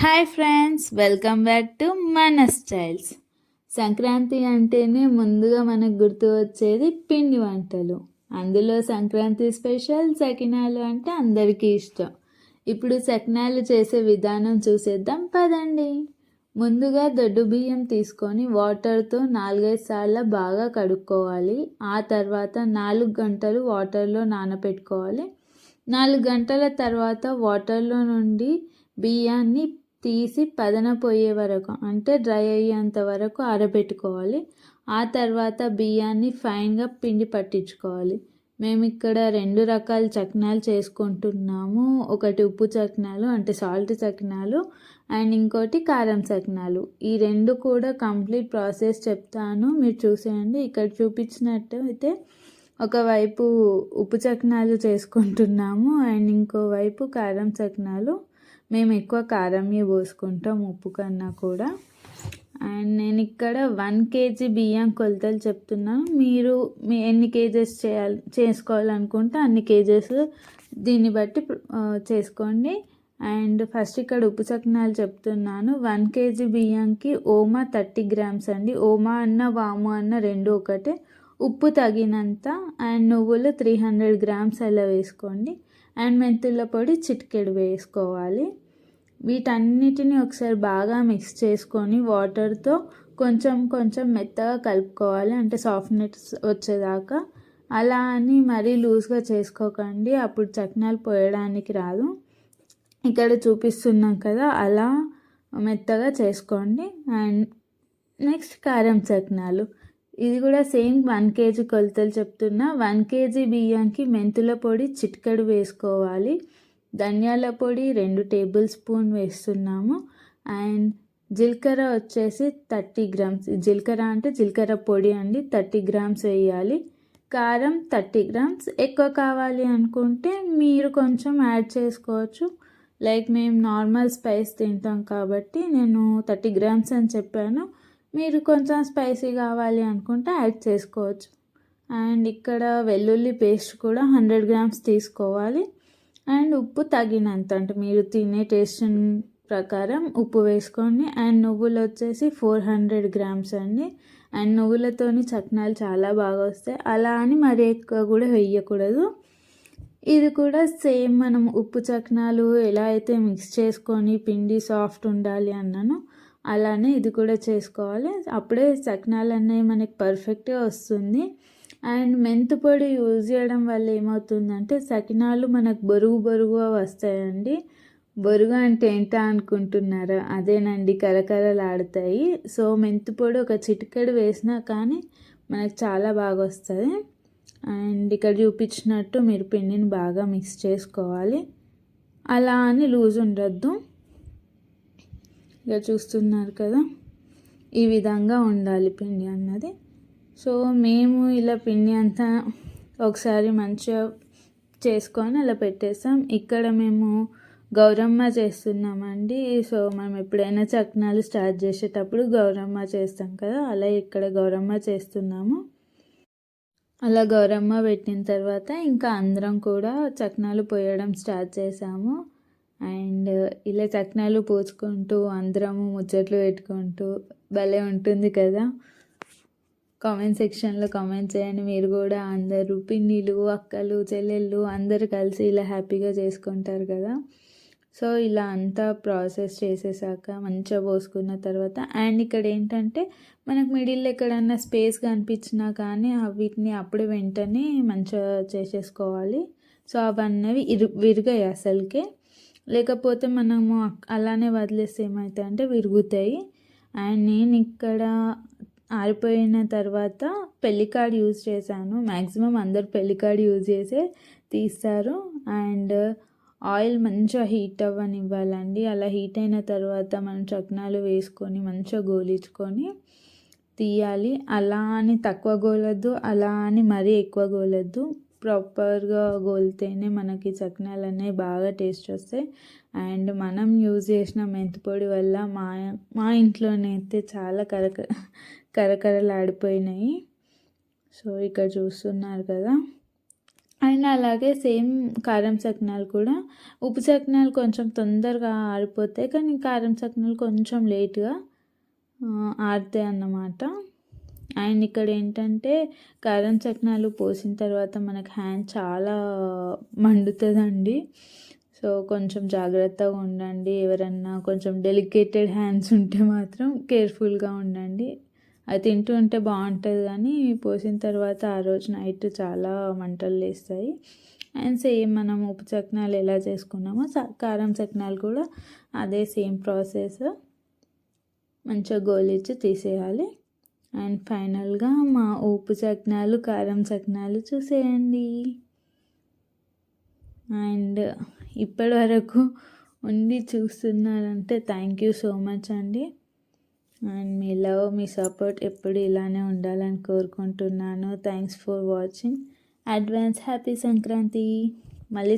Hi friends, welcome back to మన styles. Sankranti అంటేనే ముందుగా మనకు గుర్తు వచ్చేది పిండి వంటలు. అందులో సంక్రాంతి స్పెషల్ సకినాలు అంటే అందరికీ ఇష్టం. ఇప్పుడు సకినాలు చేసే విధానం చూసేద్దాం పదండి. ముందుగా దొడ్డు బియ్యం తీసుకొని వాటర్తో 4-5 సార్లు బాగా కడుక్కోవాలి. ఆ తర్వాత 4 గంటలు వాటర్లో నానబెట్టుకోవాలి. 4 గంటల తర్వాత వాటర్లో నుండి బియ్యాన్ని తీసి పదన పోయే వరకు అంటే డ్రై అయ్యేంత వరకు ఆరబెట్టుకోవాలి. ఆ తర్వాత బియ్యాన్ని ఫైన్గా పిండి పట్టించుకోవాలి. మేము ఇక్కడ 2 రకాల చకినాలు చేసుకుంటున్నాము. ఒకటి ఉప్పు చకినాలు అంటే సాల్ట్ చకినాలు అండ్ ఇంకోటి కారం చకినాలు. ఈ 2 కూడా కంప్లీట్ ప్రాసెస్ చెప్తాను, మీరు చూసేయండి. ఇక్కడ చూపించినట్టు అయితే ఒకవైపు ఉప్పు చకినాలు చేసుకుంటున్నాము అండ్ ఇంకోవైపు కారం చకినాలు. మేము ఎక్కువ కారమే పోసుకుంటాం ఉప్పు కన్నా కూడా. అండ్ నేను ఇక్కడ 1 kg బియ్యం కొలతలు చెప్తున్నాను. మీరు ఎన్ని కేజెస్ చేసుకోవాలనుకుంటే అన్ని కేజెస్ దీన్ని బట్టి చేసుకోండి. అండ్ ఫస్ట్ ఇక్కడ ఉప్పు చకినాలు చెప్తున్నాను. 1 kg బియ్యంకి ఓమా 30 grams అండి. ఓమా అన్న వాము అన్న రెండు ఒకటే. ఉప్పు తగినంత అండ్ నువ్వులు 300 grams అలా వేసుకోండి. అండ్ మెంతుల పొడి చిటికెడు వేసుకోవాలి. వీటన్నిటిని ఒకసారి బాగా మిక్స్ చేసుకొని వాటర్తో కొంచెం కొంచెం మెత్తగా కలుపుకోవాలి, అంటే సాఫ్ట్నెస్ వచ్చేదాకా. అలా అని మరీ లూజ్గా చేసుకోకండి, అప్పుడు చకినాలు పోయడానికి రాదు. ఇక్కడ చూపిస్తున్నాం కదా, అలా మెత్తగా చేసుకోండి. అండ్ నెక్స్ట్ కారం చకినాలు. ఇది కూడా సేమ్ 1 kg కొలతలు చెప్తున్నా. 1 kg బియ్యంకి మెంతుల పొడి చిటికెడు వేసుకోవాలి. ధనియాల పొడి 2 టేబుల్ స్పూన్ వేస్తున్నాము. అండ్ జీలకర్ర వచ్చేసి 30 grams. జీలకర్ర అంటే జీలకర్ర పొడి అండి, 30 grams వేయాలి. కారం 30 grams. ఎక్కువ కావాలి అనుకుంటే మీరు కొంచెం యాడ్ చేసుకోవచ్చు. లైక్ మేము నార్మల్ స్పైస్ తింటాం కాబట్టి నేను 30 grams అని చెప్పాను. మీరు కొంచెం స్పైసీ కావాలి అనుకుంటే యాడ్ చేసుకోవచ్చు. అండ్ ఇక్కడ వెల్లుల్లి పేస్ట్ కూడా 100 grams తీసుకోవాలి. అండ్ ఉప్పు తగినంత, అంటే మీరు తినే టేస్ట్ ప్రకారం ఉప్పు వేసుకోండి. అండ్ నువ్వులు వచ్చేసి 400 grams అండి. అండ్ నువ్వులతోని చకినాలు చాలా బాగా వస్తాయి. అలా అని మరీ ఎక్కువ కూడా వేయకూడదు. ఇది కూడా సేమ్ మనం ఉప్పు చకినాలు ఎలా అయితే మిక్స్ చేసుకొని పిండి సాఫ్ట్ ఉండాలి అన్నాను, అలానే ఇది కూడా చేసుకోవాలి. అప్పుడే చకినాలు అనేవి మనకి పర్ఫెక్ట్గా వస్తుంది. అండ్ మెంతు పొడి యూజ్ చేయడం వల్ల ఏమవుతుందంటే సకినాలు మనకు బొరుగుగా వస్తాయండి. బొరుగు అంటే ఏంటా అనుకుంటున్నారా? అదేనండి, కరకరలాడుతాయి. సో మెంతు పొడి ఒక చిటికెడు వేసినా కానీ మనకు చాలా బాగా వస్తుంది. అండ్ ఇక్కడ చూపించినట్టు మీరు పిండిని బాగా మిక్స్ చేసుకోవాలి. అలా అని లూజ్ ఉండద్దు. ఇక చూస్తున్నారు కదా, ఈ విధంగా ఉండాలి పిండి అన్నది. సో మేము ఇలా పిండి అంతా ఒకసారి మంచిగా చేసుకొని అలా పెట్టేస్తాం. ఇక్కడ మేము గౌరమ్మ చేస్తున్నామండి. సో మనం ఎప్పుడైనా చకినాలు స్టార్ట్ చేసేటప్పుడు గౌరమ్మ చేస్తాం కదా, అలా ఇక్కడ గౌరమ్మ చేస్తున్నాము. అలా గౌరమ్మ పెట్టిన తర్వాత ఇంకా అందరం కూడా చకినాలు పోయడం స్టార్ట్ చేసాము. అండ్ ఇలా చకినాలు పోసుకుంటూ అందరము ముచ్చట్లు పెట్టుకుంటూ భలే ఉంటుంది కదా. కామెంట్ సెక్షన్లో కామెంట్ చేయండి. మీరు కూడా అందరూ పిన్నిలు, అక్కలు, చెల్లెళ్ళు అందరూ కలిసి ఇలా హ్యాపీగా చేసుకుంటారు కదా. సో ఇలా అంతా ప్రాసెస్ చేసేసాక మంచిగా పోసుకున్న తర్వాత అండ్ ఇక్కడ ఏంటంటే మనకు మిడిల్లో ఎక్కడన్నా స్పేస్ కనిపించినా కానీ వీటిని అప్పుడే వెంటనే మంచిగా చేసేసుకోవాలి. సో అవన్నీ విరిగాయి అసలుకే, లేకపోతే మనము అలానే వదిలేస్తే ఏమవుతాయి అంటే విరుగుతాయి. అండ్ నేను ఇక్కడ ఆరిపోయిన తర్వాత పెళ్ళికార్డ్ యూజ్ చేశాను. మ్యాక్సిమం అందరు పెళ్ళికార్డ్ యూజ్ చేసే తీస్తారు. అండ్ ఆయిల్ మంచిగా హీట్ అవ్వనివ్వాలండి. అలా హీట్ అయిన తర్వాత మనం చకినాలు వేసుకొని మంచిగా గోలించుకొని తీయాలి. అలా అని తక్కువ గోలొద్దు, అలా అని మరీ ఎక్కువ గోలొద్దు. ప్రాపర్గా గోలితేనే మనకి చకినాలు అనేవి బాగా టేస్ట్ వస్తాయి. అండ్ మనం యూజ్ చేసిన మెంతిపొడి వల్ల మా ఇంట్లోనైతే చాలా కరకరలాడిపోయినాయి. సో ఇక్కడ చూస్తున్నారు కదా, అండ్ అలాగే సేమ్ కారం సకినాలు కూడా ఉప్పు సకినాలు కొంచెం తొందరగా ఆరిపోతాయి, కానీ కారం సకినాలు కొంచెం లేట్గా ఆరుతాయి అన్నమాట. అండ్ ఇక్కడ ఏంటంటే కారం సకినాలు పోసిన తర్వాత మనకు హ్యాండ్ చాలా మండుతుందండి. సో కొంచెం జాగ్రత్తగా ఉండండి. ఎవరన్నా కొంచెం డెలికేటెడ్ హ్యాండ్స్ ఉంటే మాత్రం కేర్ఫుల్గా ఉండండి. అది తింటూ ఉంటే బాగుంటుంది, కానీ పోసిన తర్వాత ఆ రోజు నైట్ చాలా మంటలు లేస్తాయి. అండ్ సేమ్ మనం ఉప్పు సకినాలు ఎలా చేసుకున్నామో కారం సకినాలు కూడా అదే సేమ్ ప్రాసెస్. మంచిగా గోలిచ్చి తీసేయాలి. అండ్ ఫైనల్గా మా ఉప్పు సకినాలు కారం సకినాలు చూసేయండి. అండ్ ఇప్పటి వరకు ఉండి చూస్తున్నారంటే థ్యాంక్ యూ సో మచ్ అండి. And me love, me support ఎప్పుడు ఇలానే ఉండాలని కోరుకుంటున్నాను. Thanks for watching. Advance happy Sankranti. మళ్ళీ